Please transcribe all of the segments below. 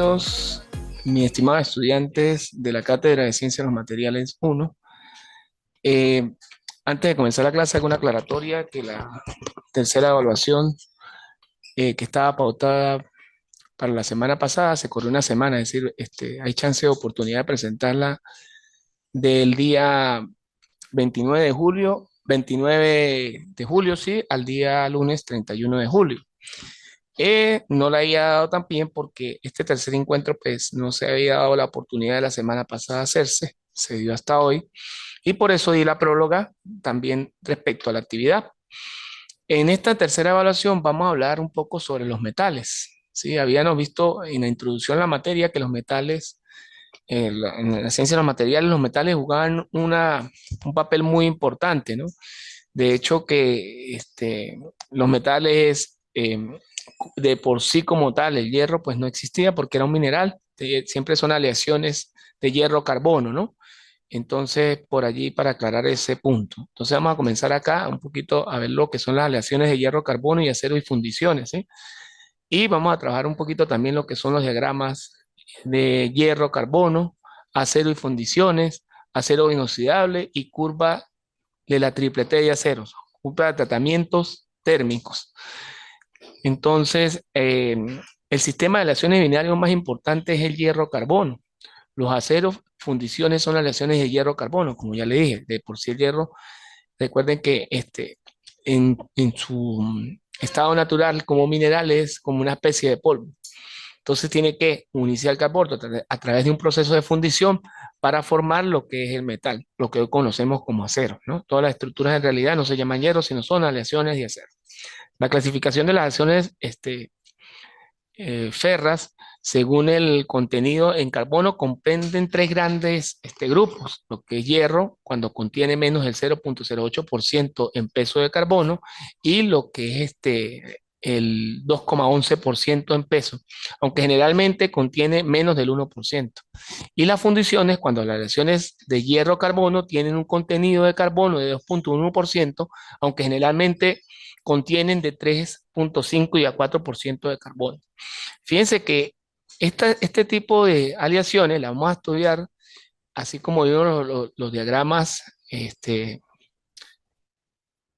Bienvenidos, mis estimados estudiantes de la Cátedra de Ciencias de los Materiales 1. Eh, Antes de comenzar la clase, hago una aclaratoria que la tercera evaluación que estaba pautada para la semana pasada se corrió una semana, es decir, hay chance de oportunidad de presentarla del día 29 de julio, 29 de julio, sí, al día lunes 31 de julio. No la había dado también porque este tercer encuentro pues no se había dado la oportunidad de la semana pasada hacerse, se dio hasta hoy y por eso di la próloga también respecto a la actividad. En esta tercera evaluación vamos a hablar un poco sobre los metales. Sí, habíamos visto en la introducción a la materia que los metales, en la ciencia de los materiales, los metales jugaban un papel muy importante, ¿no? De hecho que los metales de por sí como tal, el hierro pues no existía porque era un mineral, siempre son aleaciones de hierro-carbono, ¿no? Entonces, por allí para aclarar ese punto. Entonces vamos a comenzar acá un poquito a ver lo que son las aleaciones de hierro-carbono y acero y fundiciones, ¿sí? Y vamos a trabajar un poquito también lo que son los diagramas de hierro-carbono, acero y fundiciones, acero inoxidable y curva de la triple T de aceros, curva de tratamientos térmicos. Entonces, el sistema de aleaciones binarios más importante es el hierro-carbono. Los aceros, fundiciones son aleaciones de hierro-carbono, como ya le dije, de por sí el hierro, recuerden que en su estado natural como mineral es como una especie de polvo. Entonces tiene que unirse al carbono a través de un proceso de fundición para formar lo que es el metal, lo que hoy conocemos como acero, ¿no? Todas las estructuras en realidad no se llaman hierro, sino son aleaciones de acero. La clasificación de las aleaciones ferras, según el contenido en carbono, comprenden tres grandes grupos. Lo que es hierro, cuando contiene menos del 0,08% en peso de carbono, y lo que es el 2,11% en peso, aunque generalmente contiene menos del 1%. Y las fundiciones, cuando las reacciones de hierro-carbono tienen un contenido de carbono de 2,1%, aunque generalmente contienen de 3,5 y a 4% de carbono. Fíjense que este tipo de aleaciones las vamos a estudiar, así como vimos los diagramas,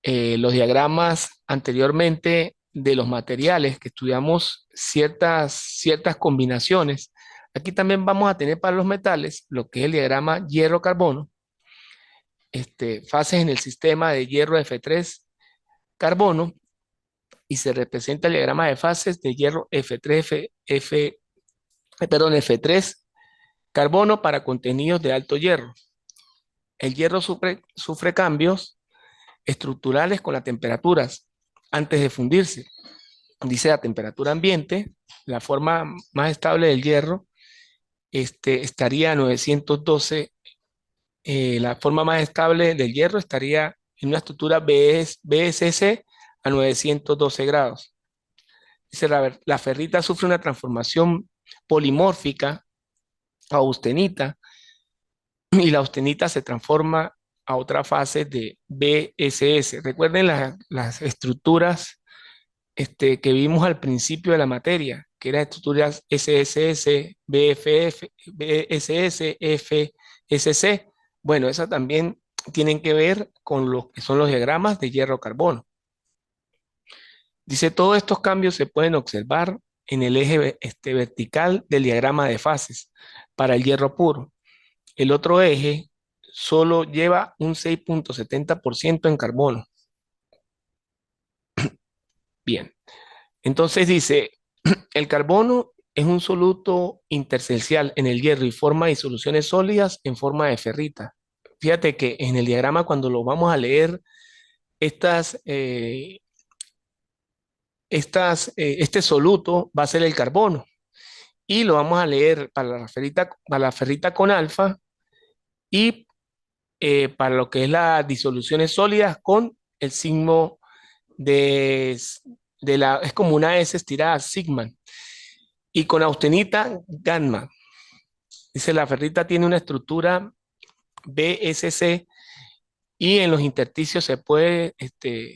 los diagramas anteriormente de los materiales, que estudiamos ciertas combinaciones. Aquí también vamos a tener para los metales lo que es el diagrama hierro-carbono, fases en el sistema de hierro F3 carbono, y se representa el diagrama de fases de hierro F3 carbono para contenidos de alto hierro. El hierro sufre cambios estructurales con las temperaturas antes de fundirse. Dice a temperatura ambiente, la forma más estable del hierro estaría a 912. La forma más estable del hierro estaría en una estructura BSC a 912 grados. Dice la ferrita sufre una transformación polimórfica a austenita, y la austenita se transforma a otra fase de BSS. Recuerden las estructuras que vimos al principio de la materia, que eran estructuras SSS, BFF, BSS, FSC. Bueno, esas también tienen que ver con lo que son los diagramas de hierro-carbono. Dice, todos estos cambios se pueden observar en el eje vertical del diagrama de fases para el hierro puro. El otro eje solo lleva un 6,70% en carbono. Bien, entonces dice, el carbono es un soluto intersticial en el hierro y forma disoluciones sólidas en forma de ferrita. Fíjate que en el diagrama cuando lo vamos a leer, este soluto va a ser el carbono y lo vamos a leer para la ferrita con alfa y para lo que es las disoluciones sólidas con el signo de, es como una S estirada, sigma, y con austenita, gamma. Dice, la ferrita tiene una estructura BSC y en los intersticios se puede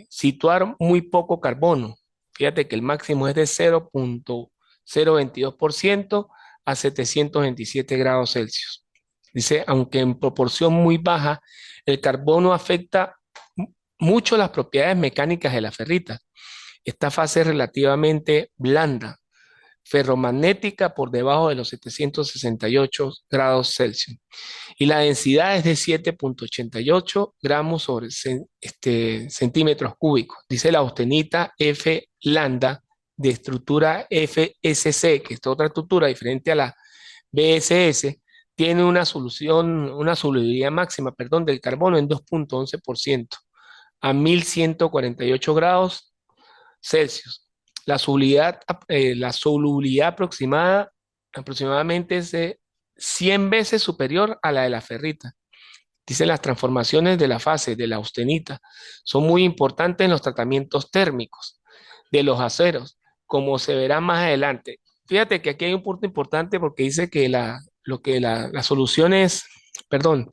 situar muy poco carbono. Fíjate que el máximo es de 0,022% a 727 grados Celsius. Dice, aunque en proporción muy baja, el carbono afecta mucho las propiedades mecánicas de la ferrita. Esta fase es relativamente blanda, ferromagnética por debajo de los 768 grados Celsius. Y la densidad es de 7,88 gramos sobre centímetros cúbicos. Dice la austenita F lambda de estructura FSC, que es otra estructura diferente a la BSS, tiene una solubilidad máxima, perdón, del carbono en 2,11% a 1148 grados Celsius. La solubilidad aproximadamente es de 100 veces superior a la de la ferrita. Dice, las transformaciones de la fase de la austenita son muy importantes en los tratamientos térmicos de los aceros, como se verá más adelante. Fíjate que aquí hay un punto importante porque dice que las soluciones, perdón,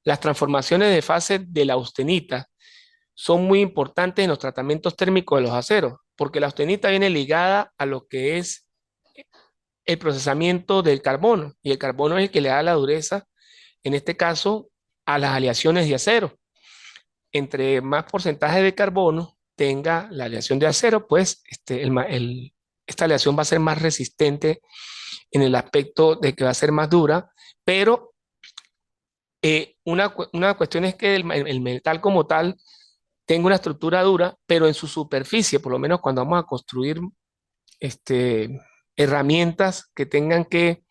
las transformaciones de fase de la austenita son muy importantes en los tratamientos térmicos de los aceros, porque la austenita viene ligada a lo que es el procesamiento del carbono, y el carbono es el que le da la dureza, en este caso, a las aleaciones de acero. Entre más porcentaje de carbono tenga la aleación de acero, pues esta aleación va a ser más resistente en el aspecto de que va a ser más dura, pero una cuestión es que el metal como tal tenga una estructura dura, pero en su superficie, por lo menos cuando vamos a construir herramientas que tengan que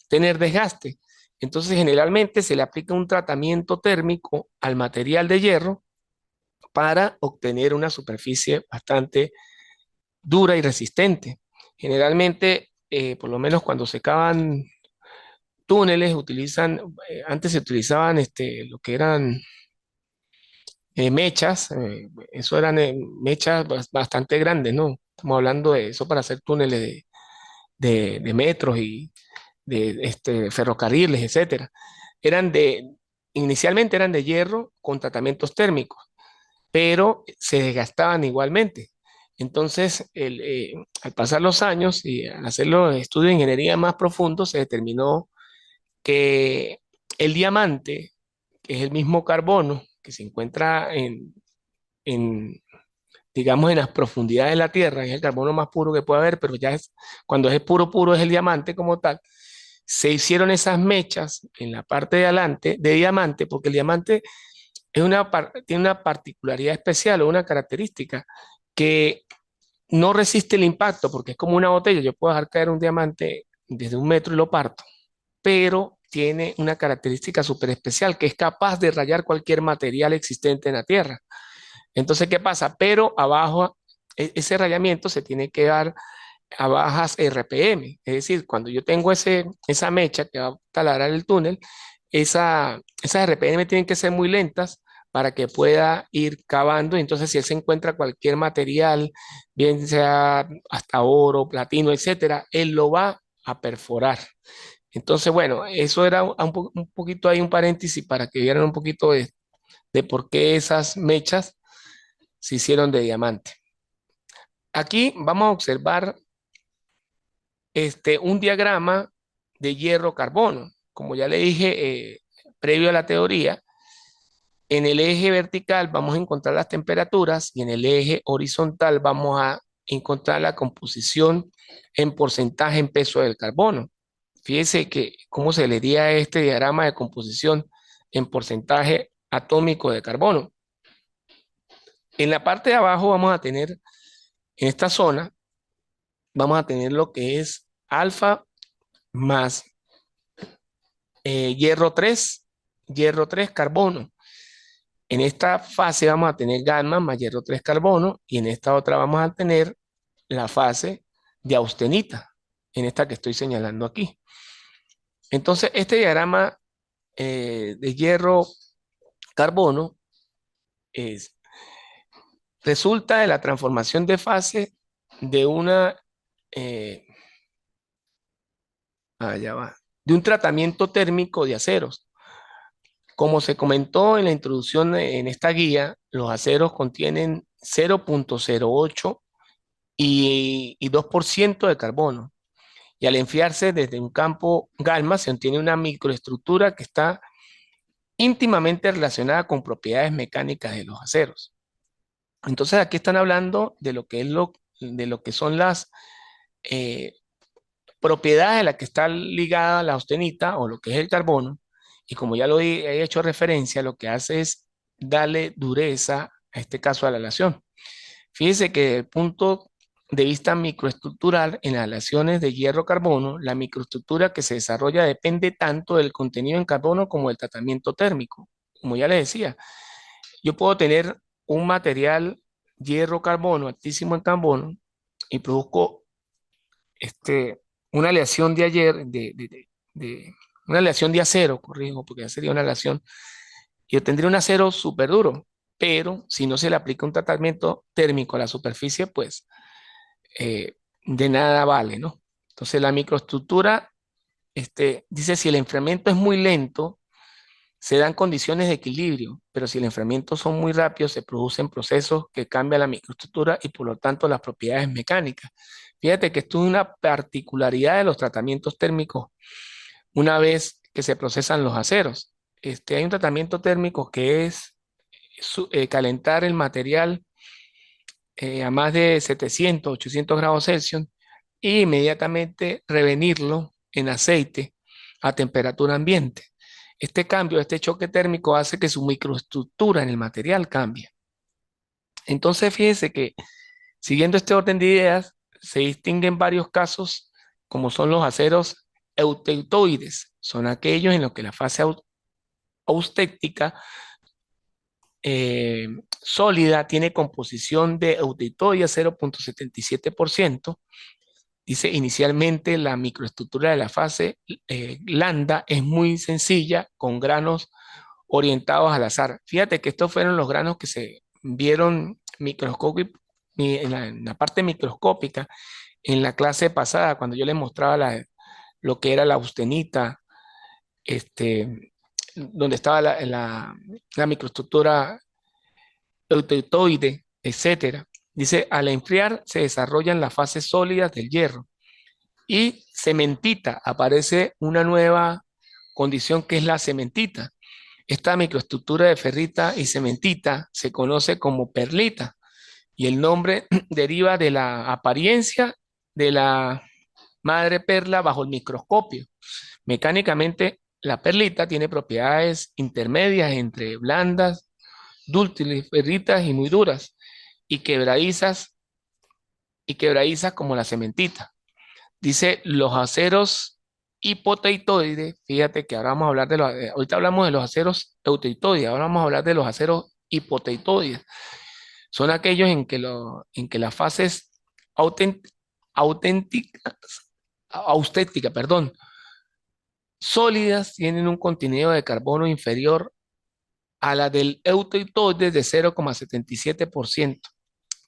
tener desgaste. Entonces, generalmente se le aplica un tratamiento térmico al material de hierro para obtener una superficie bastante dura y resistente. Generalmente, por lo menos cuando se cavan túneles, antes se utilizaban lo que eran mechas, eso eran mechas bastante grandes, ¿no? Estamos hablando de eso para hacer túneles de metros y de ferrocarriles, etcétera. Eran de, Inicialmente eran de hierro con tratamientos térmicos, pero se desgastaban igualmente. Entonces, al pasar los años y al hacer los estudios de ingeniería más profundos, se determinó que el diamante, que es el mismo carbono que se encuentra en, digamos, en las profundidades de la Tierra, es el carbono más puro que puede haber, pero cuando es puro, puro es el diamante como tal. Se hicieron esas mechas en la parte de adelante de diamante, porque el diamante tiene una particularidad especial o una característica que no resiste el impacto, porque es como una botella. Yo puedo dejar caer un diamante desde 1 metro y lo parto, pero tiene una característica súper especial, que es capaz de rayar cualquier material existente en la Tierra. Entonces, ¿qué pasa? Pero abajo, ese rayamiento se tiene que dar a bajas RPM, es decir, cuando yo tengo esa mecha que va a taladrar el túnel, esas RPM tienen que ser muy lentas para que pueda ir cavando. Entonces, si él se encuentra cualquier material, bien sea hasta oro, platino, etcétera, él lo va a perforar. Entonces, bueno, eso era un poquito ahí un paréntesis para que vieran un poquito de por qué esas mechas se hicieron de diamante. Aquí vamos a observar un diagrama de hierro-carbono. Como ya le dije previo a la teoría, en el eje vertical vamos a encontrar las temperaturas y en el eje horizontal vamos a encontrar la composición en porcentaje en peso del carbono. Fíjese que cómo se leería este diagrama de composición en porcentaje atómico de carbono. En la parte de abajo vamos a tener, en esta zona, vamos a tener lo que es alfa más hierro 3 carbono. En esta fase vamos a tener gamma más hierro 3 carbono y en esta otra vamos a tener la fase de austenita, en esta que estoy señalando aquí. Entonces, este diagrama de hierro carbono resulta de la transformación de fase de de un tratamiento térmico de aceros. Como se comentó en la introducción en esta guía, los aceros contienen 0,08 y 2% de carbono. Y al enfriarse desde un campo gamma se obtiene una microestructura que está íntimamente relacionada con propiedades mecánicas de los aceros. Entonces aquí están hablando de lo que es de lo que son las eh, propiedades a las que está ligada la austenita o lo que es el carbono. Y como ya he hecho referencia, lo que hace es darle dureza, a este caso, a la aleación. Fíjese que desde el punto de vista microestructural, en las aleaciones de hierro-carbono, la microestructura que se desarrolla depende tanto del contenido en carbono como del tratamiento térmico. Como ya les decía, yo puedo tener un material hierro-carbono altísimo en carbono y produzco una aleación de ayer, una aleación de acero, corrijo, porque ya sería una aleación, yo tendría un acero súper duro, pero si no se le aplica un tratamiento térmico a la superficie, pues de nada vale, ¿no? Entonces la microestructura dice si el enfriamiento es muy lento, se dan condiciones de equilibrio, pero si el enfriamiento son muy rápidos, se producen procesos que cambian la microestructura y por lo tanto las propiedades mecánicas. Fíjate que esto es una particularidad de los tratamientos térmicos una vez que se procesan los aceros. Hay un tratamiento térmico que es calentar el material a más de 700, 800 grados Celsius e inmediatamente revenirlo en aceite a temperatura ambiente. Este cambio, este choque térmico hace que su microestructura en el material cambie. Entonces, fíjense que siguiendo este orden de ideas, se distinguen varios casos, como son los aceros eutectoides. Son aquellos en los que la fase austéctica sólida tiene composición de eutectoide 0,77%. Dice, inicialmente la microestructura de la fase lambda es muy sencilla, con granos orientados al azar. Fíjate que estos fueron los granos que se vieron en la parte microscópica en la clase pasada, cuando yo les mostraba lo que era la austenita, donde estaba la microestructura eutectoide, etcétera. Dice, al enfriar se desarrollan las fases sólidas del hierro y cementita, aparece una nueva condición que es la cementita. Esta microestructura de ferrita y cementita se conoce como perlita y el nombre deriva de la apariencia de la madre perla bajo el microscopio. Mecánicamente, la perlita tiene propiedades intermedias entre blandas, dúctiles, ferritas y muy duras y quebradizas como la cementita. Dice los aceros hipoteitoides, fíjate que ahora vamos a hablar ahorita hablamos de los aceros euteitoides, ahora vamos a hablar de los aceros hipoteitoides. Son aquellos en que las fases auténticas, perdón, sólidas tienen un contenido de carbono inferior a la del euteitoide de 0,77%.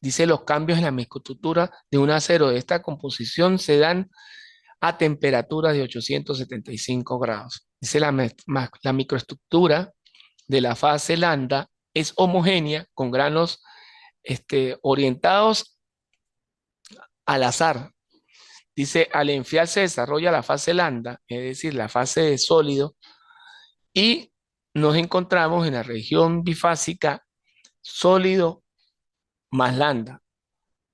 Dice los cambios en la microestructura de un acero de esta composición se dan a temperaturas de 875 grados. Dice la microestructura de la fase lambda es homogénea con granos orientados al azar. Dice, al enfriar se desarrolla la fase lambda, es decir, la fase de sólido, y nos encontramos en la región bifásica sólido más lambda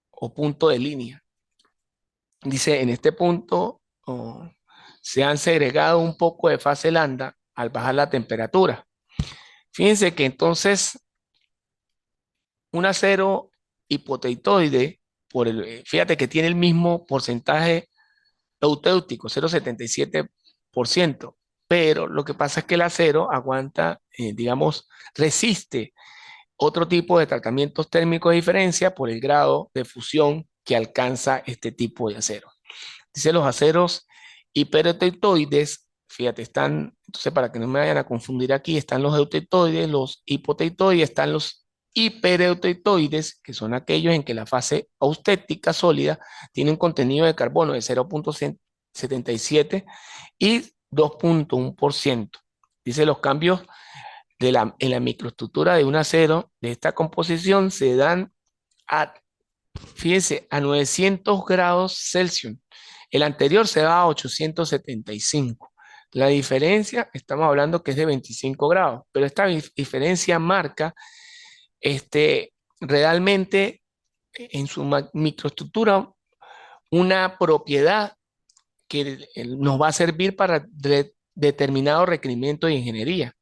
o punto de línea. Dice, en este punto se han segregado un poco de fase lambda al bajar la temperatura. Fíjense que entonces un acero hipoteitoide, fíjate que tiene el mismo porcentaje eutéutico, 0,77%, pero lo que pasa es que el acero aguanta, digamos, resiste otro tipo de tratamientos térmicos de diferencia por el grado de fusión que alcanza este tipo de acero. Dice los aceros hipereutectoides, fíjate, entonces para que no me vayan a confundir aquí, están los eutectoides, los hipoteictoides, están los hipereutectoides, que son aquellos en que la fase austética sólida tiene un contenido de carbono de 0,77 y 2,1%. Dice los cambios en la microestructura de un acero de esta composición se dan fíjense, a 900 grados Celsius. El anterior se va a 875. La diferencia, estamos hablando que es de 25 grados, pero esta diferencia marca realmente en su microestructura una propiedad que nos va a servir para determinado requerimiento de ingeniería.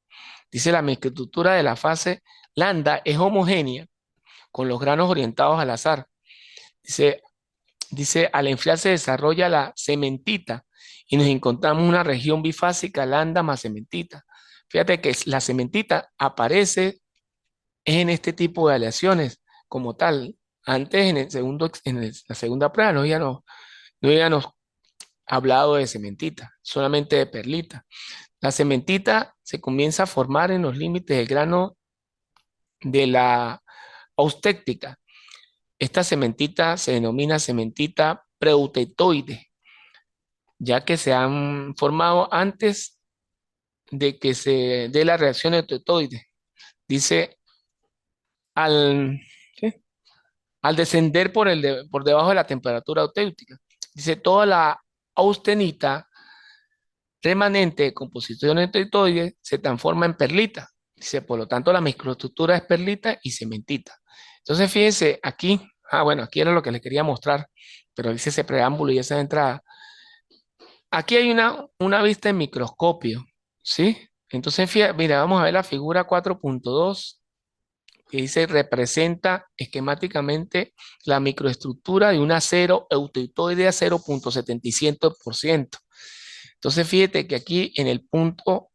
Dice la microestructura de la fase lambda es homogénea con los granos orientados al azar. Dice, al enfriar se desarrolla la cementita y nos encontramos una región bifásica lambda más cementita. Fíjate que la cementita aparece en este tipo de aleaciones como tal. Antes, la segunda prueba, no habíamos hablado de cementita, solamente de perlita. La cementita se comienza a formar en los límites del grano de la austéctica. Esta cementita se denomina cementita preutetoide, ya que se han formado antes de que se dé la reacción eutetoide. Dice, al, ¿qué? Al descender por debajo de la temperatura autéutica. Dice, toda la austenita remanente de composición eutetoide se transforma en perlita. Dice, por lo tanto, la microestructura es perlita y cementita. Entonces, fíjense, aquí, bueno, aquí era lo que les quería mostrar, pero dice ese preámbulo y esa entrada. Aquí hay una vista en microscopio, ¿sí? Entonces, fíjate, mira, vamos a ver la figura 4.2 que dice representa esquemáticamente la microestructura de un acero eutectoide a 0.77%. Entonces, fíjate que aquí en el punto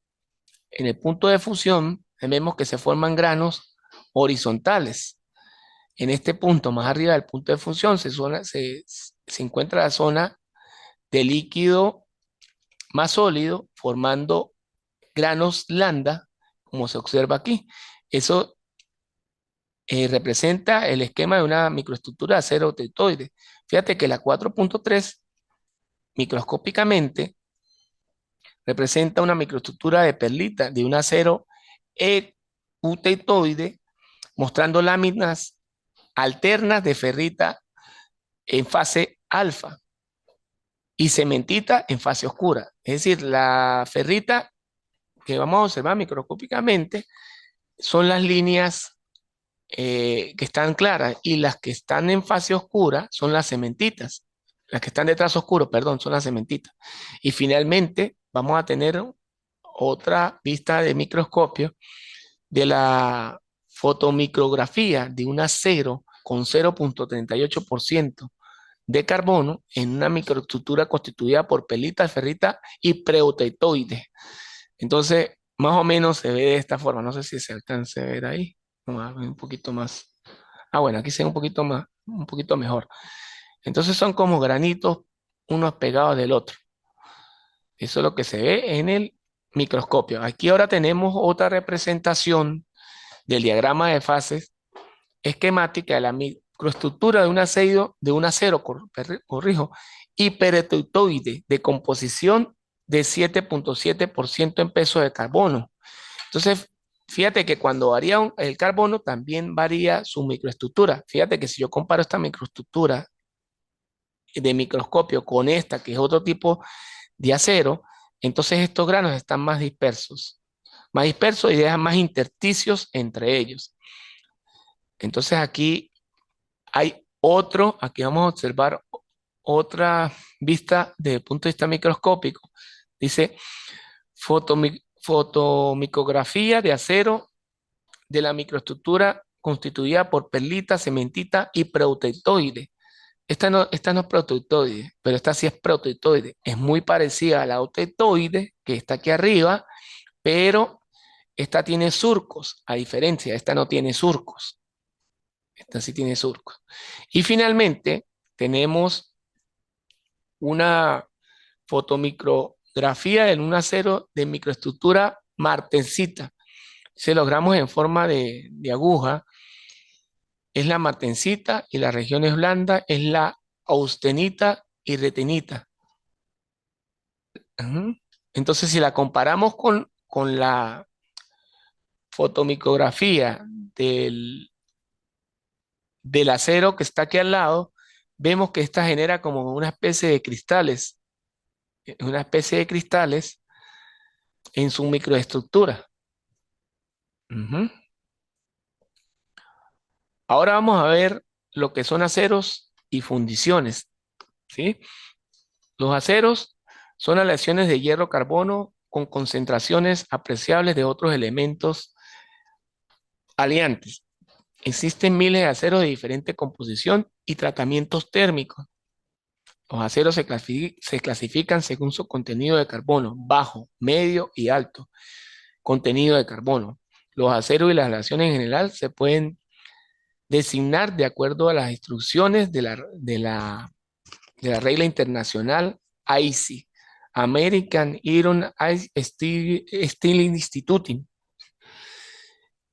de fusión, vemos que se forman granos horizontales. En este punto, más arriba del punto de fusión, se encuentra la zona de líquido más sólido, formando granos lambda, como se observa aquí. Eso representa el esquema de una microestructura de acero tectoide. Fíjate que la 4.3 microscópicamente representa una microestructura de perlita de un acero eutectoide, mostrando láminas alternas de ferrita en fase alfa y cementita en fase oscura. Es decir, la ferrita que vamos a observar microscópicamente son las líneas que están claras y las que están en fase oscura son las cementitas. Las que están de trazo oscuro, perdón, son las cementitas. Y finalmente vamos a tener otra vista de microscopio de la fotomicrografía de un acero con 0.38% de carbono en una microestructura constituida por pelita, ferrita y preutectoide. Entonces, más o menos se ve de esta forma. No sé si se alcanza a ver ahí. Vamos a ver un poquito más. Bueno, aquí se ve un poquito más, un poquito mejor. Entonces son como granitos unos pegados del otro. Eso es lo que se ve en el microscopio. Aquí ahora tenemos otra representación del diagrama de fases esquemática de la microestructura de un acero, corrijo, hipereteutoide de composición de 7.7% en peso de carbono. Entonces, fíjate que cuando varía el carbono, también varía su microestructura. Fíjate que si yo comparo esta microestructura de microscopio con esta, que es otro tipo de acero, entonces estos granos están más dispersos y dejan más intersticios entre ellos. Entonces aquí hay aquí vamos a observar otra vista desde el punto de vista microscópico. Dice fotomicrografía de acero de la microestructura constituida por perlita, cementita y proteictoide. Esta no es proteictoide, pero esta sí es proteictoide. Es muy parecida a la autectoide, que está aquí arriba, pero esta tiene surcos, a diferencia, esta no tiene surcos. Esta sí tiene surcos. Y finalmente tenemos una fotomicrografía en un acero de microestructura martensita. Se logramos en forma de aguja. Es la martensita y las regiones blandas es la austenita y retinita. Ujú. Entonces, si la comparamos con la fotomicrografía del acero que está aquí al lado, vemos que esta genera como una especie de cristales en su microestructura. Ujú. Ahora vamos a ver lo que son aceros y fundiciones, ¿sí? Los aceros son aleaciones de hierro-carbono con concentraciones apreciables de otros elementos aliantes. Existen miles de aceros de diferente composición y tratamientos térmicos. Los aceros se clasifican según su contenido de carbono, bajo, medio y alto contenido de carbono. Los aceros y las aleaciones en general se pueden designar de acuerdo a las instrucciones de la regla internacional AISI, American Iron Steel Institute.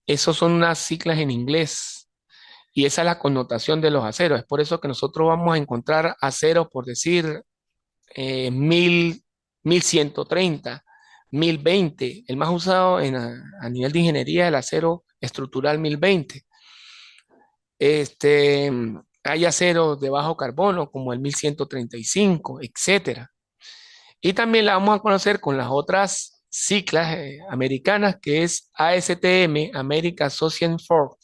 Esos son unas siglas en inglés y esa es la connotación de los aceros. Es por eso que nosotros vamos a encontrar aceros, por decir, 1000, 1130, 1020. El más usado a nivel de ingeniería es el acero estructural 1020. Este, hay aceros de bajo carbono como el 1135, etcétera. Y también la vamos a conocer con las otras siglas americanas, que es ASTM, American Association for.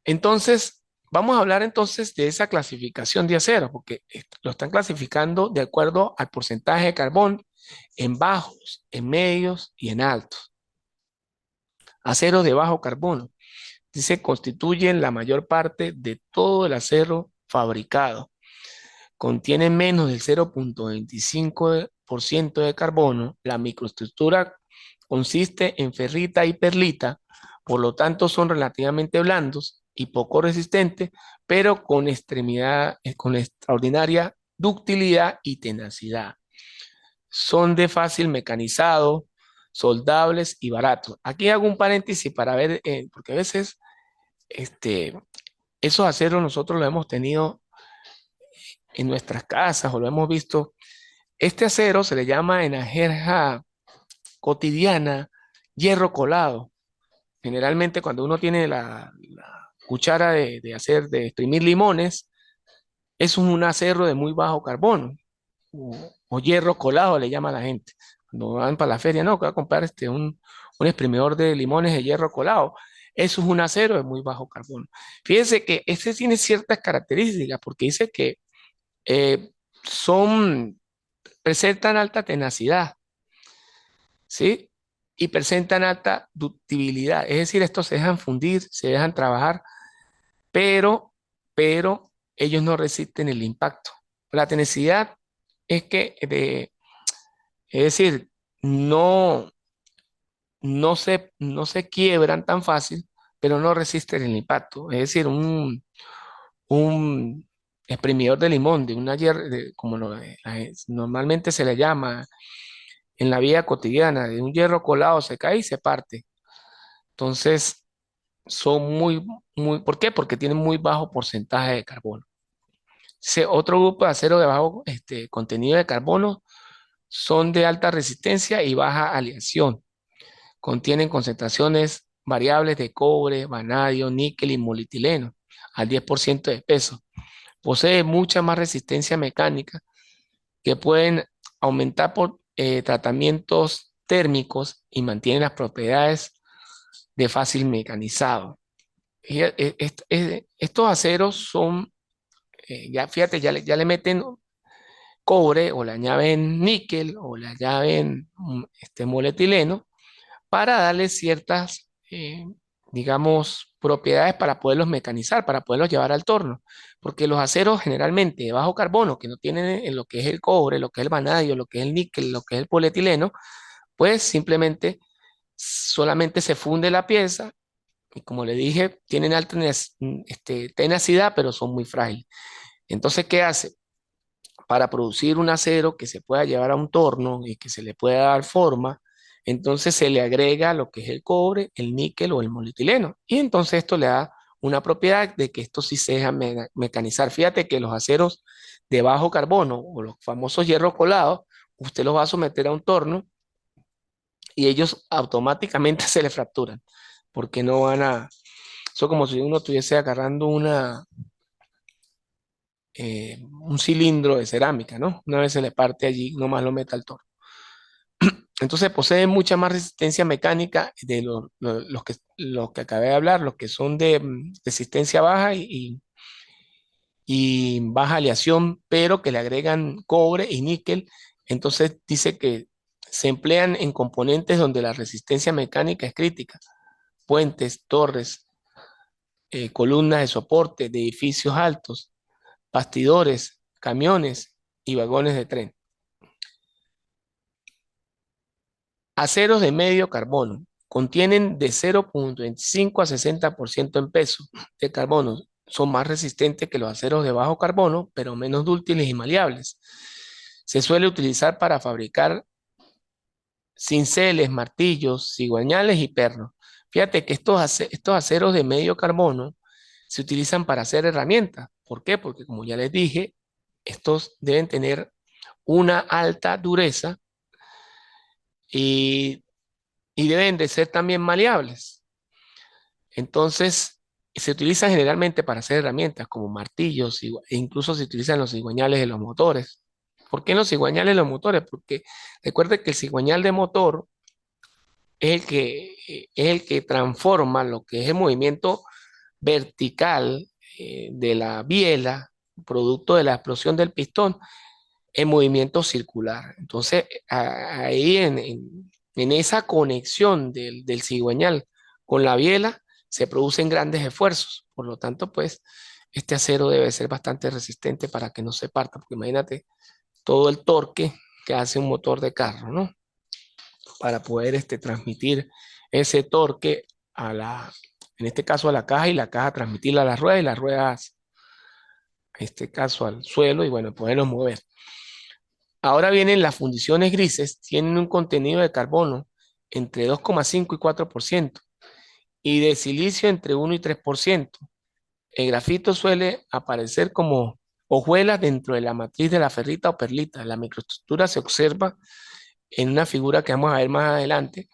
Entonces, vamos a hablar entonces de esa clasificación de acero, porque lo están clasificando de acuerdo al porcentaje de carbón en bajos, en medios y en altos. Acero de bajo carbono. Dice, constituyen la mayor parte de todo el acero fabricado. Contiene menos del 0,25% de carbono. La microestructura consiste en ferrita y perlita, por lo tanto son relativamente blandos y poco resistentes, pero con extraordinaria ductilidad y tenacidad. Son de fácil mecanizado, soldables y baratos. Aquí hago un paréntesis para ver, porque a veces este, esos aceros nosotros los hemos tenido en nuestras casas o lo hemos visto. Este acero se le llama en la jerga cotidiana hierro colado. Generalmente cuando uno tiene la cuchara de exprimir limones, es un acero de muy bajo carbono o hierro colado le llama a la gente. Cuando van para la feria, no, que va a comprar un exprimidor de limones de hierro colado. Eso es un acero de muy bajo carbono. Fíjense que este tiene ciertas características porque dice que eh, son, presentan alta tenacidad, ¿sí? Y presentan alta ductibilidad. Es decir, estos se dejan fundir, se dejan trabajar, pero ellos no resisten el impacto. La tenacidad es es decir, no, no se quiebran tan fácil, pero no resisten el impacto. Es decir, un exprimidor de limón, como normalmente se le llama en la vida cotidiana, de un hierro colado se cae y se parte. Entonces, son ¿por qué? Porque tienen muy bajo porcentaje de carbono. Otro grupo de acero de bajo contenido de carbono son de alta resistencia y baja aleación. Contienen concentraciones variables de cobre, vanadio, níquel y molibdeno al 10% de peso. Posee mucha más resistencia mecánica que pueden aumentar por tratamientos térmicos y mantienen las propiedades de fácil mecanizado. Estos aceros son, ya fíjate, ya le meten cobre o le añaden níquel o le añaden moletileno para darle ciertas, digamos, propiedades para poderlos mecanizar, para poderlos llevar al torno. Porque los aceros generalmente de bajo carbono, que no tienen lo que es el cobre, lo que es el vanadio, lo que es el níquel, lo que es el polietileno, pues simplemente solamente se funde la pieza y como le dije, tienen alta tenacidad, pero son muy frágiles. Entonces, ¿qué hace? Para producir un acero que se pueda llevar a un torno y que se le pueda dar forma, entonces se le agrega lo que es el cobre, el níquel o el molibdeno. Y entonces esto le da una propiedad de que esto sí se deja mecanizar. Fíjate que los aceros de bajo carbono o los famosos hierros colados, usted los va a someter a un torno y ellos automáticamente se le fracturan porque no van Eso como si uno estuviese agarrando un cilindro de cerámica, ¿no? Una vez se le parte allí, nomás lo mete al torno. Entonces posee mucha más resistencia mecánica de los que acabé de hablar, los que son de resistencia baja y baja aleación, pero que le agregan cobre y níquel. Entonces dice que se emplean en componentes donde la resistencia mecánica es crítica: puentes, torres, columnas de soporte de edificios altos, bastidores, camiones y vagones de tren. Aceros de medio carbono contienen de 0,25 a 60% en peso de carbono. Son más resistentes que los aceros de bajo carbono, pero menos dúctiles y maleables. Se suele utilizar para fabricar cinceles, martillos, cigüeñales y pernos. Fíjate que estos aceros de medio carbono se utilizan para hacer herramientas. ¿Por qué? Porque como ya les dije, estos deben tener una alta dureza y, y deben de ser también maleables. Entonces, se utilizan generalmente para hacer herramientas como martillos e incluso se utilizan los cigüeñales de los motores. ¿Por qué en los cigüeñales de los motores? Porque recuerde que el cigüeñal de motor es el que transforma lo que es el movimiento vertical de la biela, producto de la explosión del pistón, en movimiento circular. Entonces, ahí en esa conexión del cigüeñal con la biela, se producen grandes esfuerzos. Por lo tanto, pues, este acero debe ser bastante resistente para que no se parta, porque imagínate todo el torque que hace un motor de carro, ¿no? Para poder transmitir ese torque en este caso a la caja, y la caja transmitirla a las ruedas y las ruedas, en este caso al suelo, y bueno, poderlos mover. Ahora vienen las fundiciones grises, tienen un contenido de carbono entre 2,5 y 4% y de silicio entre 1 y 3%. El grafito suele aparecer como hojuelas dentro de la matriz de la ferrita o perlita. La microestructura se observa en una figura que vamos a ver más adelante.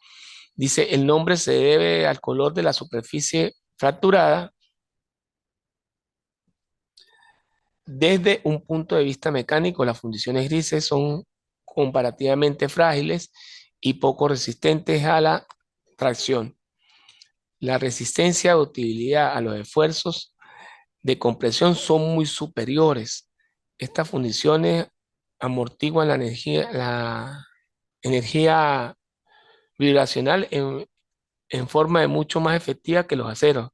Dice, el nombre se debe al color de la superficie fracturada. Desde un punto de vista mecánico, las fundiciones grises son comparativamente frágiles y poco resistentes a la tracción. La resistencia o utilidad a los esfuerzos de compresión son muy superiores. Estas fundiciones amortiguan la energía vibracional en forma de mucho más efectiva que los aceros.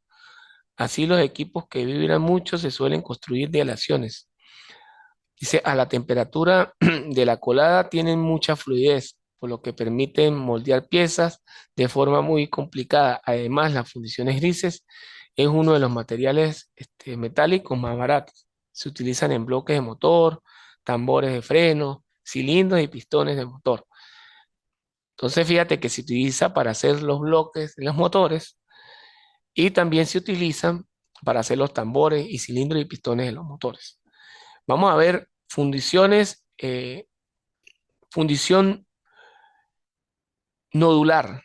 Así, los equipos que vibran mucho se suelen construir de aleaciones. Dice, a la temperatura de la colada tienen mucha fluidez, por lo que permiten moldear piezas de forma muy complicada. Además, las fundiciones grises es uno de los materiales metálicos más baratos. Se utilizan en bloques de motor, tambores de freno, cilindros y pistones de motor. Entonces, fíjate que se utiliza para hacer los bloques de los motores y también se utilizan para hacer los tambores y cilindros y pistones de los motores. Vamos a ver fundiciones, fundición nodular.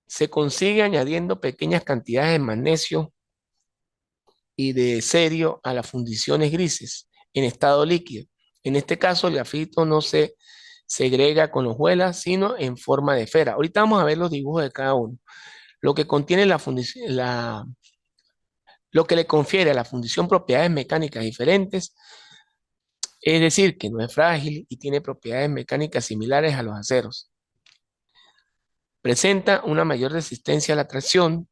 Se consigue añadiendo pequeñas cantidades de magnesio y de cerio a las fundiciones grises en estado líquido. En este caso, el grafito no se segrega con hojuelas, sino en forma de esfera. Ahorita vamos a ver los dibujos de cada uno. Lo que contiene la fundición, lo que le confiere a la fundición propiedades mecánicas diferentes, es decir, que no es frágil y tiene propiedades mecánicas similares a los aceros. Presenta una mayor resistencia a la tracción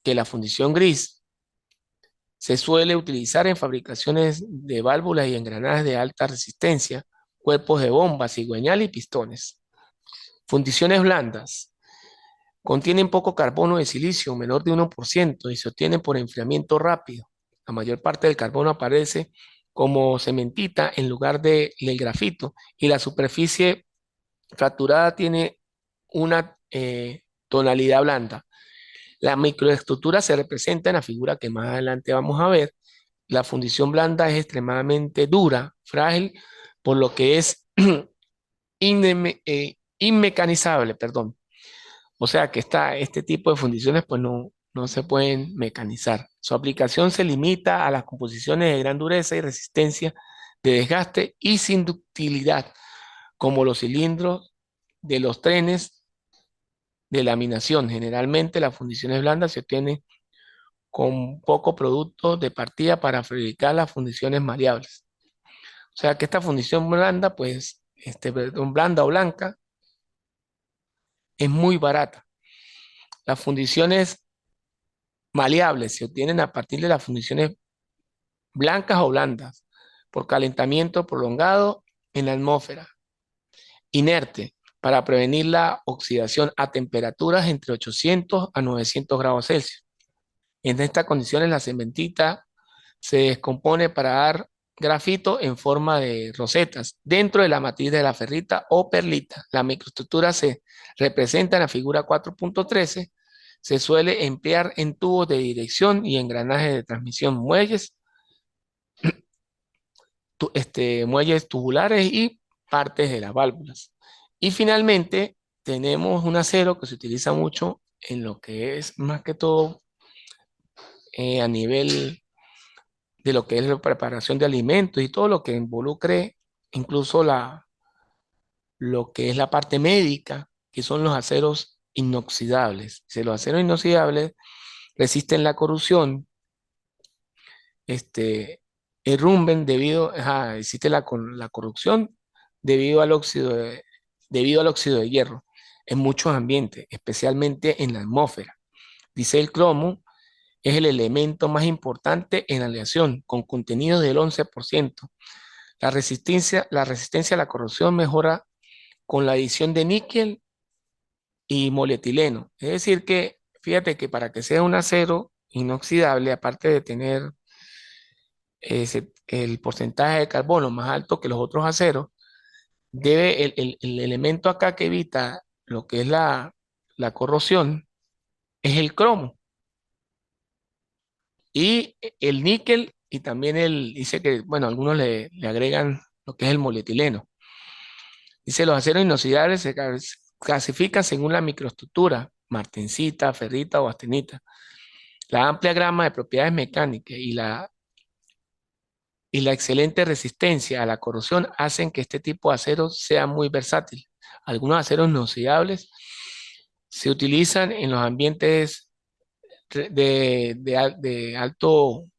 que la fundición gris. Se suele utilizar en fabricaciones de válvulas y engranajes de alta resistencia, cuerpos de bomba, cigüeñal y pistones. Fundiciones blandas. Contienen poco carbono de silicio, menor de 1%, y se obtienen por enfriamiento rápido. La mayor parte del carbono aparece como cementita en lugar del grafito, y la superficie fracturada tiene una tonalidad blanda. La microestructura se representa en la figura que más adelante vamos a ver. La fundición blanda es extremadamente dura, frágil, por lo que es inmecanizable, perdón. O sea que este tipo de fundiciones pues no, no se pueden mecanizar. Su aplicación se limita a las composiciones de gran dureza y resistencia de desgaste y sin ductilidad, como los cilindros de los trenes de laminación. Generalmente las fundiciones blandas se obtienen con poco producto de partida para fabricar las fundiciones maleables. O sea que esta fundición blanda, pues, perdón, blanda o blanca, es muy barata. Las fundiciones maleables se obtienen a partir de las fundiciones blancas o blandas por calentamiento prolongado en la atmósfera, inerte, para prevenir la oxidación a temperaturas entre 800 a 900 grados Celsius. En estas condiciones la cementita se descompone para dar grafito en forma de rosetas dentro de la matriz de la ferrita o perlita. La microestructura se representa en la figura 4.13. Se suele emplear en tubos de dirección y engranajes de transmisión, muelles tubulares y partes de las válvulas. Y finalmente tenemos un acero que se utiliza mucho en lo que es más que todo a nivel de lo que es la preparación de alimentos y todo lo que involucre incluso lo que es la parte médica, que son los aceros inoxidables. Si los aceros inoxidables resisten la corrosión, irrumpen existe la corrupción debido al óxido de hierro en muchos ambientes, especialmente en la atmósfera. Dice el cromo, es el elemento más importante en aleación, con contenido del 11%. La resistencia a la corrosión mejora con la adición de níquel y molietileno. Es decir que, fíjate que para que sea un acero inoxidable, aparte de tener el porcentaje de carbono más alto que los otros aceros, debe el elemento acá que evita lo que es la corrosión es el cromo y el níquel y también dice que, bueno, algunos le agregan lo que es el molietileno. Dice, los aceros inoxidables se clasifican según la microestructura, martensita, ferrita o astenita. La amplia gama de propiedades mecánicas y la excelente resistencia a la corrosión hacen que este tipo de acero sea muy versátil. Algunos aceros inoxidables se utilizan en los ambientes de alto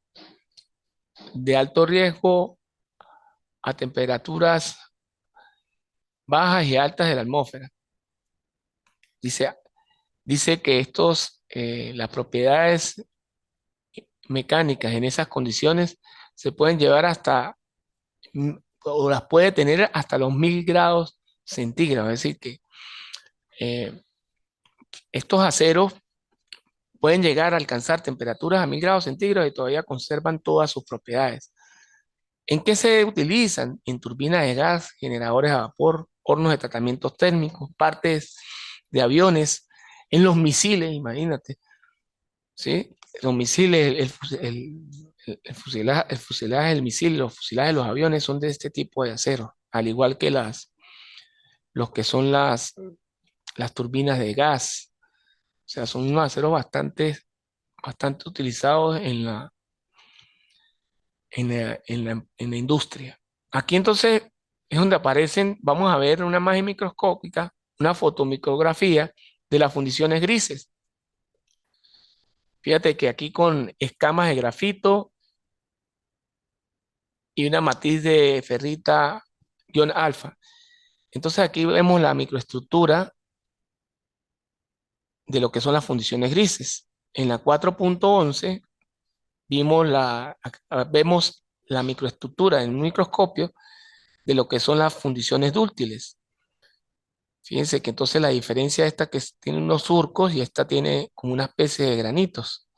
riesgo a temperaturas bajas y altas de la atmósfera. Dice, dice que las propiedades mecánicas en esas condiciones se pueden llevar o las puede tener hasta los 1000 grados centígrados. Es decir, que eh, estos aceros pueden llegar a alcanzar temperaturas a 1000 grados centígrados y todavía conservan todas sus propiedades. ¿En qué se utilizan? En turbinas de gas, generadores a vapor, hornos de tratamientos térmicos, partes de aviones, en los misiles, imagínate, ¿sí? Los misiles, el fuselaje del misil, los fuselajes de los aviones son de este tipo de acero, al igual que los que son las turbinas de gas. O sea, son unos aceros bastante utilizados en la industria. Aquí entonces es donde aparecen, vamos a ver una imagen microscópica, una fotomicrografía de las fundiciones grises. Fíjate que aquí con escamas de grafito y una matiz de ferrita ion alfa. Entonces aquí vemos la microestructura de lo que son las fundiciones grises. En la 4.11 vemos la microestructura en un microscopio de lo que son las fundiciones dúctiles. Fíjense que entonces la diferencia esta que tiene unos surcos y esta tiene como una especie de granitos.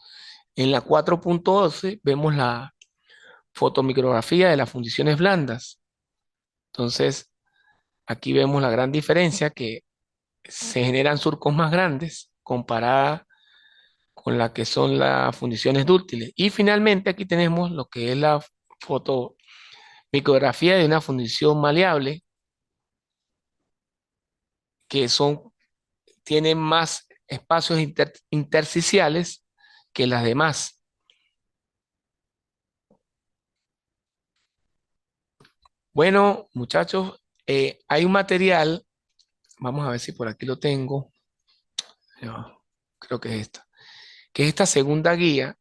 En la 4.12 vemos la fotomicrografía de las fundiciones blandas. Entonces, aquí vemos la gran diferencia que se generan surcos más grandes comparada con la que son las fundiciones dúctiles. Y finalmente aquí tenemos lo que es la fotomicrografía de una fundición maleable, que tienen más espacios intersticiales que las demás. Bueno, muchachos, hay un material, vamos a ver si por aquí lo tengo, ya, creo que es esta, que es esta segunda guía,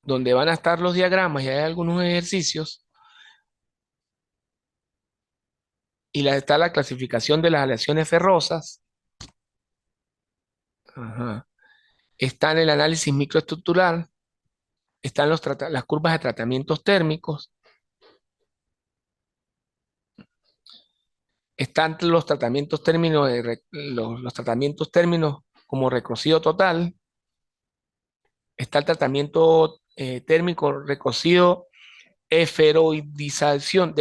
donde van a estar los diagramas y hay algunos ejercicios, y está la clasificación de las aleaciones ferrosas, ajá. Está en el análisis microestructural, están las curvas de tratamientos térmicos, están los tratamientos términos, los tratamientos términos como recocido total, está el tratamiento térmico recocido eferoidización,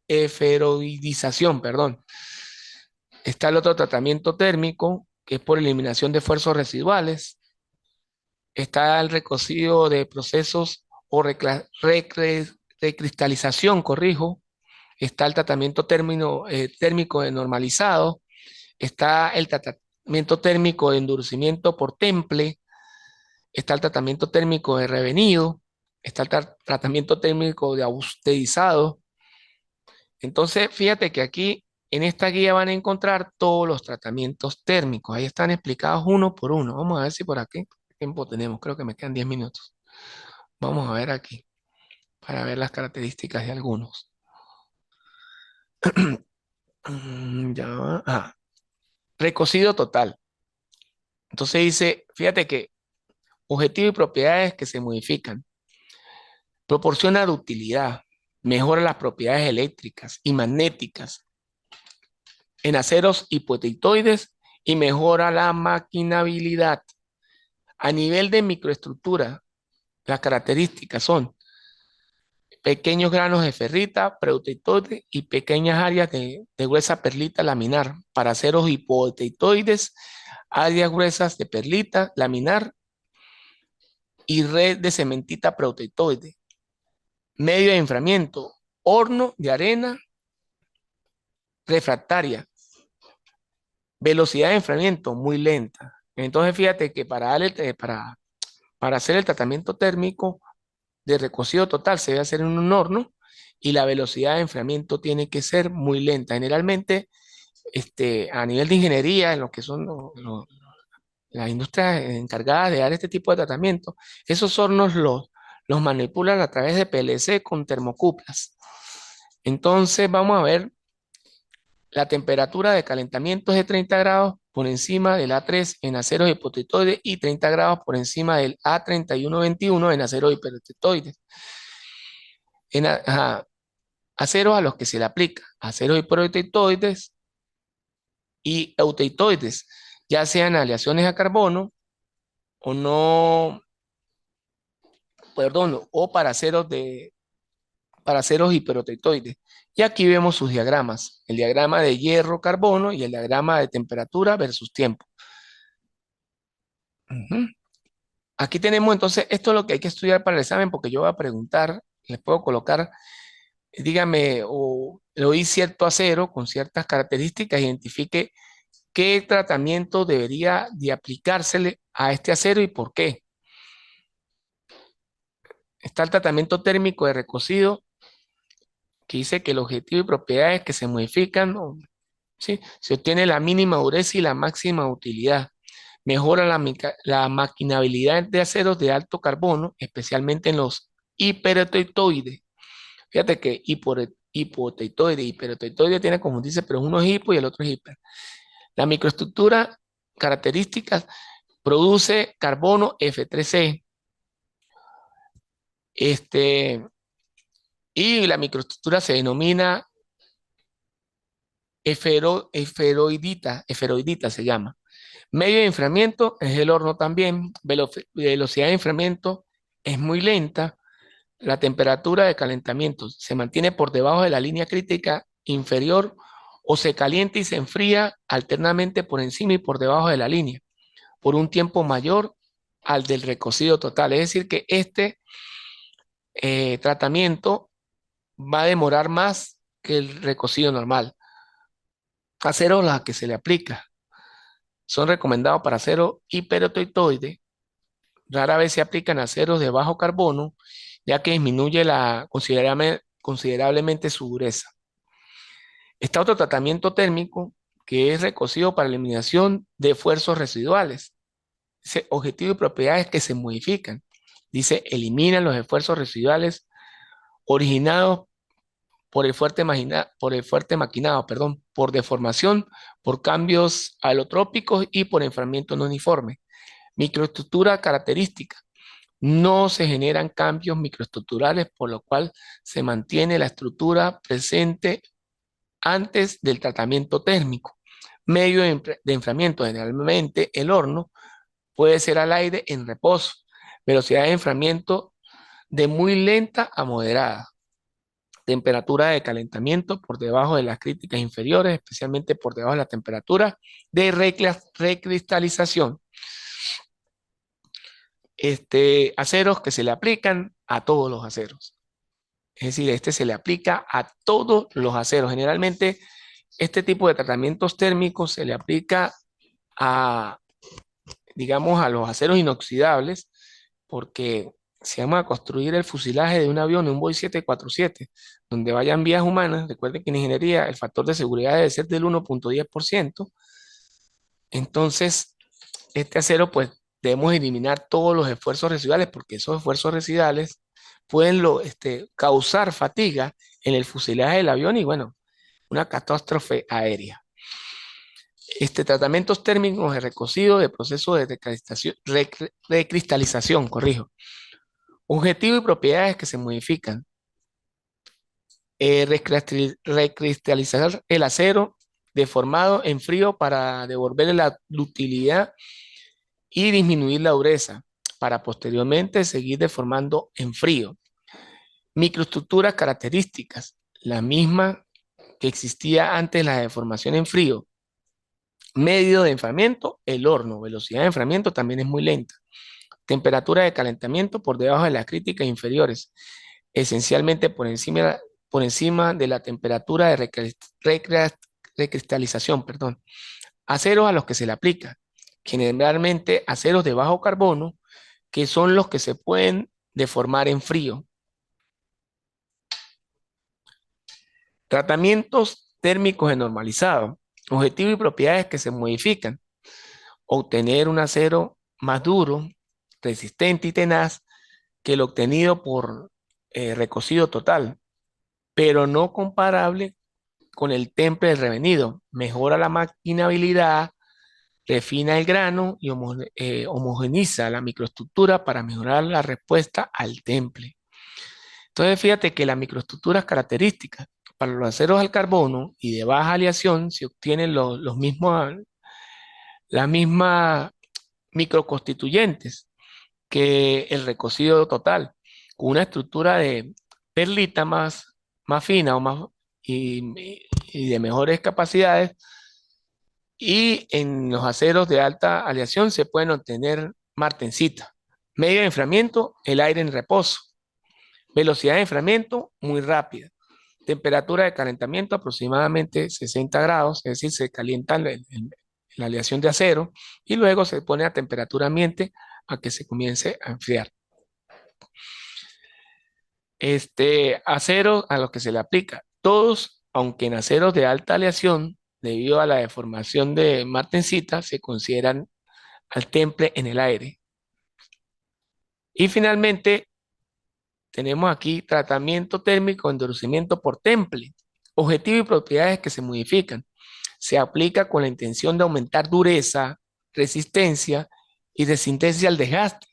eferoidización, perdón. Está el otro tratamiento térmico, que es por eliminación de esfuerzos residuales. Está el recocido de procesos o recristalización, corrijo. Está el tratamiento térmico de normalizado. Está el tratamiento térmico de endurecimiento por temple. Está el tratamiento térmico de revenido. Está el tratamiento térmico de austerizado. Entonces, fíjate que aquí en esta guía van a encontrar todos los tratamientos térmicos. Ahí están explicados uno por uno. Vamos a ver si por aquí ¿qué tiempo tenemos? Creo que me quedan 10 minutos. Vamos a ver aquí para ver las características de algunos. Ya va. Recocido total. Entonces dice, fíjate que objetivo y propiedades que se modifican. Proporciona ductilidad. Mejora las propiedades eléctricas y magnéticas en aceros hipoteitoides y mejora la maquinabilidad. A nivel de microestructura, las características son pequeños granos de ferrita, proteitoide y pequeñas áreas de gruesa perlita laminar para aceros hipoteitoides, áreas gruesas de perlita laminar y red de cementita proteitoide. Medio de enfriamiento, horno de arena refractaria. Velocidad de enfriamiento muy lenta. Entonces fíjate que para hacer el tratamiento térmico de recocido total se debe hacer en un horno y la velocidad de enfriamiento tiene que ser muy lenta. Generalmente, a nivel de ingeniería, en lo que son las industrias encargadas de dar este tipo de tratamiento, esos hornos los manipulan a través de PLC con termocuplas. Entonces vamos a ver, la temperatura de calentamiento es de 30 grados por encima del A3 en aceros hipotetoides y 30 grados por encima del A3121 en aceros hipertetoides. Ajá, aceros a los que se le aplica aceros hiperteitoides y euteitoides, ya sean aleaciones a carbono o no, perdón, o para aceros hiperoteitoides. Y aquí vemos sus diagramas, el diagrama de hierro-carbono y el diagrama de temperatura versus tiempo. Ujú. Aquí tenemos entonces, esto es lo que hay que estudiar para el examen, porque yo voy a preguntar, les puedo colocar, dígame, o le doy cierto acero con ciertas características, identifique qué tratamiento debería de aplicársele a este acero y por qué. Está el tratamiento térmico de recocido, que dice que el objetivo y propiedades que se modifican, ¿sí? Se obtiene la mínima dureza y la máxima utilidad. Mejora la maquinabilidad de aceros de alto carbono, especialmente en los hiperoteitoides. Fíjate que hipoteitoide y hiperoteitoide tiene como dice, pero uno es hipo y el otro es hiper. La microestructura, características, produce carbono F3C. Y la microestructura se denomina eferoidita se llama. Medio de enfriamiento es el horno también. Velocidad de enfriamiento es muy lenta. La temperatura de calentamiento se mantiene por debajo de la línea crítica inferior o se calienta y se enfría alternamente por encima y por debajo de la línea por un tiempo mayor al del recocido total. Es decir, que este tratamiento va a demorar más que el recocido normal. Acero la que se le aplica. Son recomendados para acero hipertoitoide. Rara vez se aplican aceros de bajo carbono, ya que disminuye considerablemente su dureza. Está otro tratamiento térmico que es recocido para eliminación de esfuerzos residuales. Dice objetivo y propiedades que se modifican. Dice eliminan los esfuerzos residuales originados por el fuerte maquinado, perdón, por deformación, por cambios alotrópicos y por enfriamiento no uniforme. Microestructura característica. No se generan cambios microestructurales, por lo cual se mantiene la estructura presente antes del tratamiento térmico. Medio de enfriamiento, generalmente el horno, puede ser al aire en reposo. Velocidad de enfriamiento de muy lenta a moderada. Temperatura de calentamiento por debajo de las críticas inferiores, especialmente por debajo de la temperatura de recristalización. Aceros que se le aplican a todos los aceros. Es decir, este se le aplica a todos los aceros. Generalmente, este tipo de tratamientos térmicos se le aplica a, digamos, a los aceros inoxidables, porque si vamos a construir el fuselaje de un avión, un Boeing 747, donde vayan vías humanas, recuerden que en ingeniería el factor de seguridad debe ser del 1,10%. Entonces, este acero, pues, debemos eliminar todos los esfuerzos residuales, porque esos esfuerzos residuales pueden causar fatiga en el fuselaje del avión y, bueno, una catástrofe aérea. Tratamientos térmicos de recocido de proceso de recristalización, corrijo. Objetivo y propiedades que se modifican. Recristalizar el acero deformado en frío para devolverle la ductilidad y disminuir la dureza, para posteriormente seguir deformando en frío. Microestructuras características, la misma que existía antes de la deformación en frío. Medio de enfriamiento, el horno. Velocidad de enfriamiento también es muy lenta. Temperatura de calentamiento por debajo de las críticas inferiores, esencialmente por encima de la temperatura de recristalización, perdón. Aceros a los que se le aplica, generalmente aceros de bajo carbono, que son los que se pueden deformar en frío. Tratamientos térmicos de normalizado. Objetivo y propiedades que se modifican. Obtener un acero más duro, resistente y tenaz que el obtenido por recocido total, pero no comparable con el temple del revenido. Mejora la maquinabilidad, refina el grano y homogeniza la microestructura para mejorar la respuesta al temple. Entonces, fíjate que las microestructuras características para los aceros al carbono y de baja aleación se obtienen las mismas microconstituyentes que el recocido total, con una estructura de perlita más fina y de mejores capacidades. Y en los aceros de alta aleación se pueden obtener martensita. Medio de enfriamiento, el aire en reposo. Velocidad de enfriamiento, muy rápida. Temperatura de calentamiento, aproximadamente 60 grados, es decir, se calienta la aleación de acero y luego se pone a temperatura ambiente a que se comience a enfriar. Acero a los que se le aplica, todos, aunque en aceros de alta aleación, debido a la deformación de martensita, se consideran al temple en el aire. Y finalmente, tenemos aquí tratamiento térmico, endurecimiento por temple. Objetivo y propiedades que se modifican. Se aplica con la intención de aumentar dureza, resistencia y resistencia al desgaste.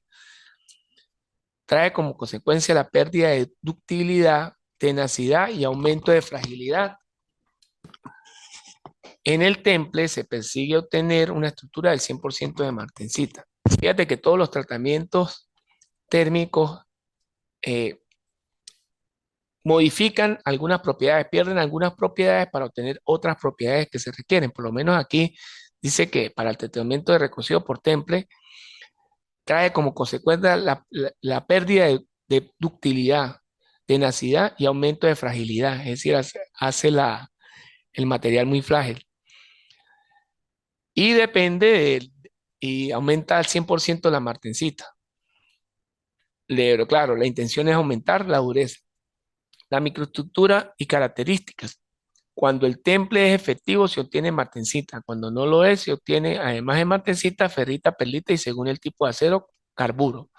Trae como consecuencia la pérdida de ductilidad, tenacidad y aumento de fragilidad. En el temple se persigue obtener una estructura del 100% de martensita. Fíjate que todos los tratamientos térmicos modifican algunas propiedades, pierden algunas propiedades para obtener otras propiedades que se requieren. Por lo menos aquí dice que para el tratamiento de recocido por temple trae como consecuencia la pérdida de ductilidad, tenacidad y aumento de fragilidad. Es decir, hace el material muy frágil. y depende y aumenta al 100% la martensita. Pero claro, la intención es aumentar la dureza, la microestructura y características. Cuando el temple es efectivo, se obtiene martensita. Cuando no lo es, se obtiene, además de martensita, ferrita, perlita y según el tipo de acero, carburo.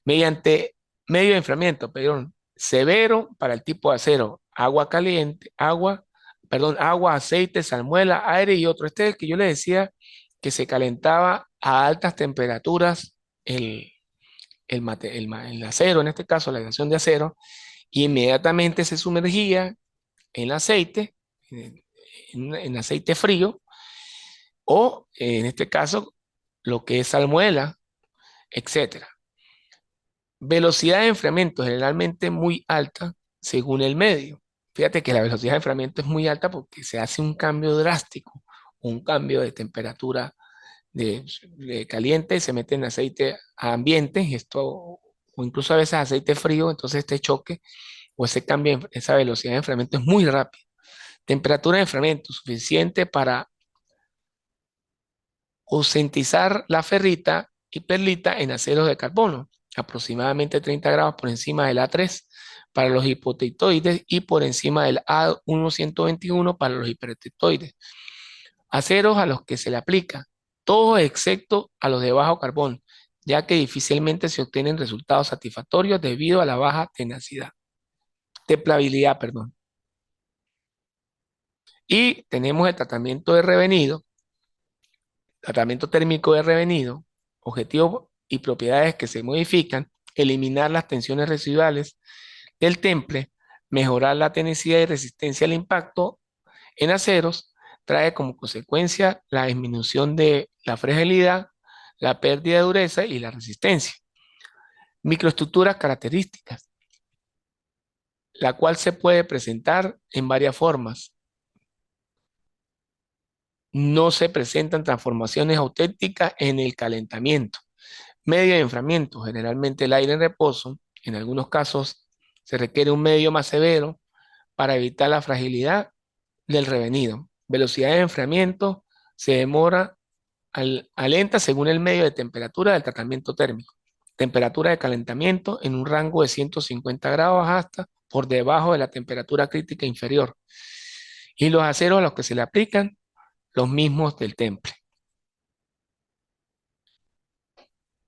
Mediante medio de enfriamiento, perdón, severo para el tipo de acero, agua caliente, agua, aceite, salmuela, aire y otro. Este es el que yo le decía que se calentaba a altas temperaturas el acero, en este caso la aleación de acero, y inmediatamente se sumergía en aceite, en aceite frío, o en este caso lo que es salmuela, etcétera. Velocidad de enfriamiento generalmente muy alta según el medio. Fíjate que la velocidad de enfriamiento es muy alta porque se hace un cambio drástico, un cambio de temperatura de caliente, se mete en aceite a ambiente, esto, o incluso a veces aceite frío, entonces este choque o ese cambio, esa velocidad de enfriamiento es muy rápida. Temperatura de enfriamiento suficiente para ausentizar la ferrita y perlita en aceros de carbono, aproximadamente 30 grados por encima del A3 para los hipoteitoides y por encima del A1-121 para los hiperteitoides. Aceros a los que se le aplica, todo excepto a los de bajo carbón, ya que difícilmente se obtienen resultados satisfactorios debido a la baja tenacidad, templabilidad, perdón. Y tenemos el tratamiento de revenido, tratamiento térmico de revenido, objetivos y propiedades que se modifican, eliminar las tensiones residuales del temple, mejorar la tenacidad y resistencia al impacto en aceros, trae como consecuencia la disminución de la fragilidad, la pérdida de dureza y la resistencia. Microestructuras características, la cual se puede presentar en varias formas. No se presentan transformaciones auténticas en el calentamiento. Medio de enfriamiento, generalmente el aire en reposo. En algunos casos se requiere un medio más severo para evitar la fragilidad del revenido. Velocidad de enfriamiento se demora lenta según el medio de temperatura del tratamiento térmico. Temperatura de calentamiento en un rango de 150 grados hasta por debajo de la temperatura crítica inferior. Y los aceros a los que se le aplican, los mismos del temple.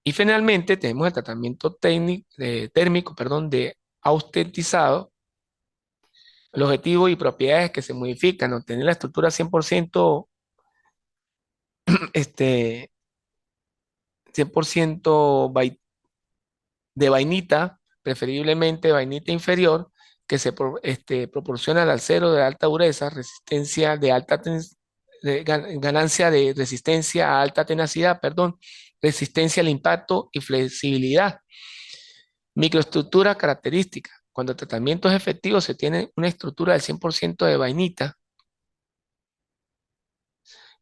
Y finalmente tenemos el tratamiento térmico, perdón, de austenitizado. El objetivo y propiedades que se modifican, obtener la estructura 100%, este, 100% de vainita, preferiblemente vainita inferior, que se proporciona al acero de alta dureza, resistencia de alta ganancia de resistencia a alta tenacidad, perdón, resistencia al impacto y flexibilidad. Microestructura característica. Cuando el tratamiento es efectivo, se tiene una estructura del 100% de vainita,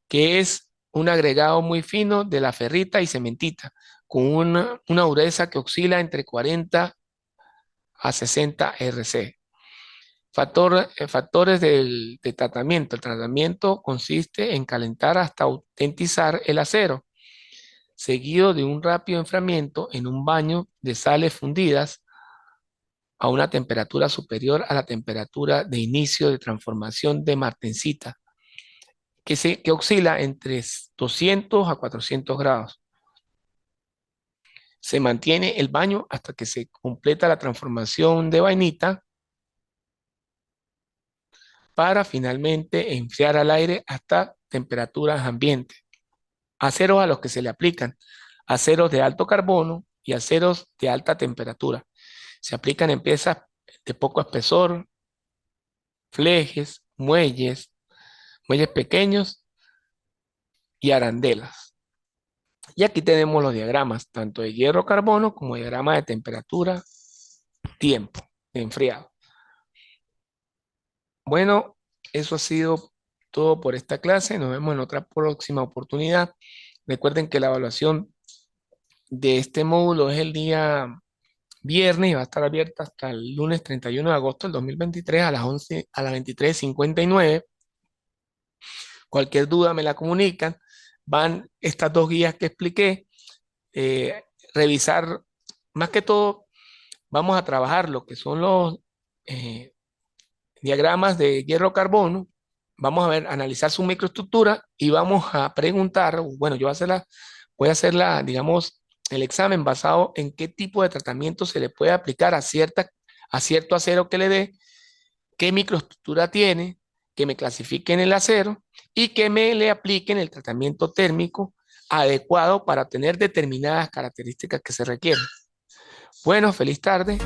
que es un agregado muy fino de la ferrita y cementita, con una dureza que oscila entre 40 a 60 RC. Factores de tratamiento. El tratamiento consiste en calentar hasta autentizar el acero, seguido de un rápido enfriamiento en un baño de sales fundidas a una temperatura superior a la temperatura de inicio de transformación de martensita, que oscila entre 200 a 400 grados. Se mantiene el baño hasta que se completa la transformación de vainita para finalmente enfriar al aire hasta temperaturas ambientes. Aceros a los que se le aplican aceros de alto carbono y aceros de alta temperatura. Se aplican en piezas de poco espesor, flejes, muelles pequeños y arandelas. Y aquí tenemos los diagramas, tanto de hierro-carbono como diagrama de temperatura, tiempo de enfriado. Bueno, eso ha sido todo por esta clase. Nos vemos en otra próxima oportunidad. Recuerden que la evaluación de este módulo es el día viernes y va a estar abierta hasta el lunes 31 de agosto del 2023 a las 11, a las 23:59. Cualquier duda me la comunican. van estas dos guías que expliqué, revisar, más que todo, vamos a trabajar lo que son los eh, diagramas de hierro-carbono, vamos a ver, analizar su microestructura y vamos a preguntar, bueno, voy a hacer digamos, el examen basado en qué tipo de tratamiento se le puede aplicar a cierto acero que le dé, qué microestructura tiene, que me clasifiquen el acero y que me le apliquen el tratamiento térmico adecuado para tener determinadas características que se requieren. Bueno, feliz tarde.